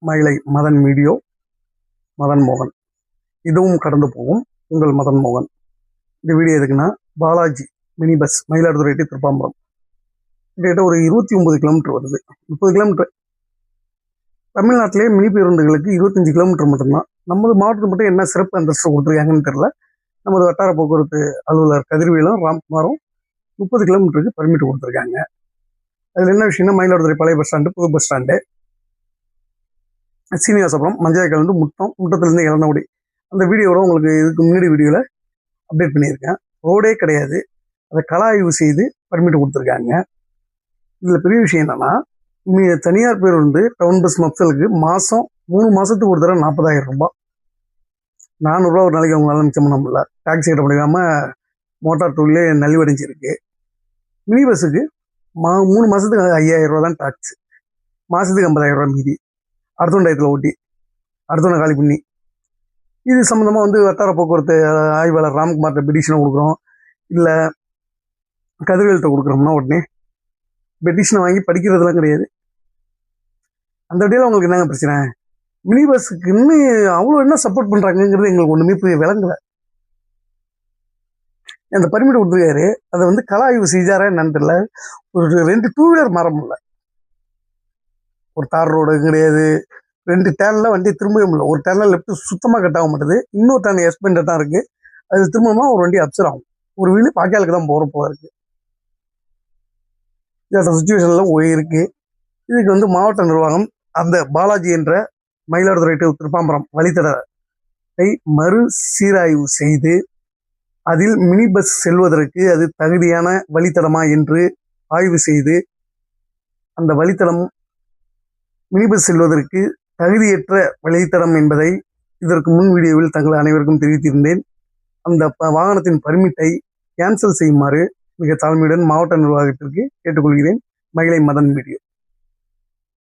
மயிலை மதன் வீடியோ, மதன் மோகன். இதுவும் கடந்து போகும் உங்கள் மதன் மோகன். இந்த வீடியோ எதுக்குன்னா, Balaji mini bus Mayiladuthurai to Thirupambaram கிட்டத்தட்ட ஒரு 29 கிலோமீட்டர் வருது. 30 கிலோமீட்டர். தமிழ்நாட்டிலே மினி பேருந்துகளுக்கு 25 கிலோமீட்டர் மட்டும்தான். நமது மாவட்டத்துக்கு மட்டும் என்ன சிறப்பு அந்தஸ்து கொடுத்துருக்காங்கன்னு தெரியல. நமது வட்டார போக்குவரத்து அலுவலர் கதிர்வேலும் ராம்குமாரும் 30 கிலோமீட்டருக்கு பர்மிட் கொடுத்துருக்காங்க. அதில் என்ன விஷயம்னா, மயிலாடுதுறை பழைய பஸ் ஸ்டாண்டு, புது பஸ் ஸ்டாண்டு, சீனிவாசபுரம், மஞ்சள் முட்டத்திலிருந்து இளநகுடி. அந்த வீடியோட உங்களுக்கு இதுக்கு முன்னாடி வீடியோவில் அப்டேட் பண்ணியிருக்கேன். ரோடே கிடையாது, அதை கள ஆய்வு செய்து பர்மிட் கொடுத்துருக்காங்க. இதில் பெரிய விஷயம் என்னன்னா, தனியார் பேருந்து டவுன் பஸ் மப்சலுக்கு மாதம் 3 மாதத்துக்கு ஒரு தடவை 40,000 ரூபாய், 400 ரூபா ஒரு நாளைக்கு அவங்களால மிச்சம் பண்ண முடியல. டாக்ஸி கட்ட முடியாமல் மோட்டார் தொழிலே நலிவடைஞ்சிருக்கு. மினி பஸ்ஸுக்கு 3 மாதத்துக்கு 5,000 ரூபா தான் டாக்ஸு, மாதத்துக்கு 50,000 ரூபா மீதி. அடுத்த டயத்தில் ஓட்டி அடுத்த காலி பண்ணி, இது சம்மந்தமாக வட்டார போக்குவரத்து ஆய்வாளர் ராம்குமார்கிட்ட பெட்டிஷனை கொடுக்குறோம், இல்லை கதிர்வேல்கிட்ட கொடுக்குறோம்னா உடனே பெட்டிஷனை வாங்கி படிக்கிறதுலாம் கிடையாது. அந்த இடையில அவங்களுக்கு என்னங்க பிரச்சனை? மினி பஸ்ஸுக்கு இன்னும் அவ்வளோ என்ன சப்போர்ட் பண்ணுறாங்கிறது எங்களுக்கு ஒன்றுமே போய் விளங்கலை. அந்த பர்மிட் கொடுத்துருக்காரு, அதை கள ஆய்வு செஞ்சாரா என்னன்னு தெரியல. ஒரு 2 2 வீலர் மாற முடியல, ஒரு தார் ரோடு கிடையாது, 2 டேர்னில் வண்டியை திரும்பவே முடியல. ஒரு டேர்னில் லெஃப்ட் சுத்தமாக கட் ஆக மாட்டேது, இன்னொரு டேர்ன் எக்ஸ்பெண்டட் தான் இருக்குது. அது திரும்பமா ஒரு வண்டி அப்சர் ஆகும். ஒரு வீடு பாக்கியாளுக்கு தான் போகிறப்போ இருக்குது. இந்த சுச்சுவேஷனில் இருக்குது. இதுக்கு மாவட்ட நிர்வாகம் அந்த பாலாஜி என்ற மயிலாடுதுறை டு திருப்பாம்பரம் வழித்தடத்தை மறு சீராய்வு செய்து, அதில் மினி பஸ் செல்வதற்கு அது தகுதியான வழித்தடமா என்று ஆய்வு செய்து, அந்த வழித்தடம் மினி பஸ் செல்வதற்கு தகுதியற்ற வழித்தடம் என்பதை இதற்கு முன் வீடியோவில் தங்கள் அனைவருக்கும் தெரிவித்திருந்தேன். அந்த வாகனத்தின் பர்மிட்டை கேன்சல் செய்யுமாறு மிக தாழ்மையுடன் மாவட்ட நிர்வாகத்திற்கு கேட்டுக்கொள்கிறேன். மயிலை மதன் வீடியோ.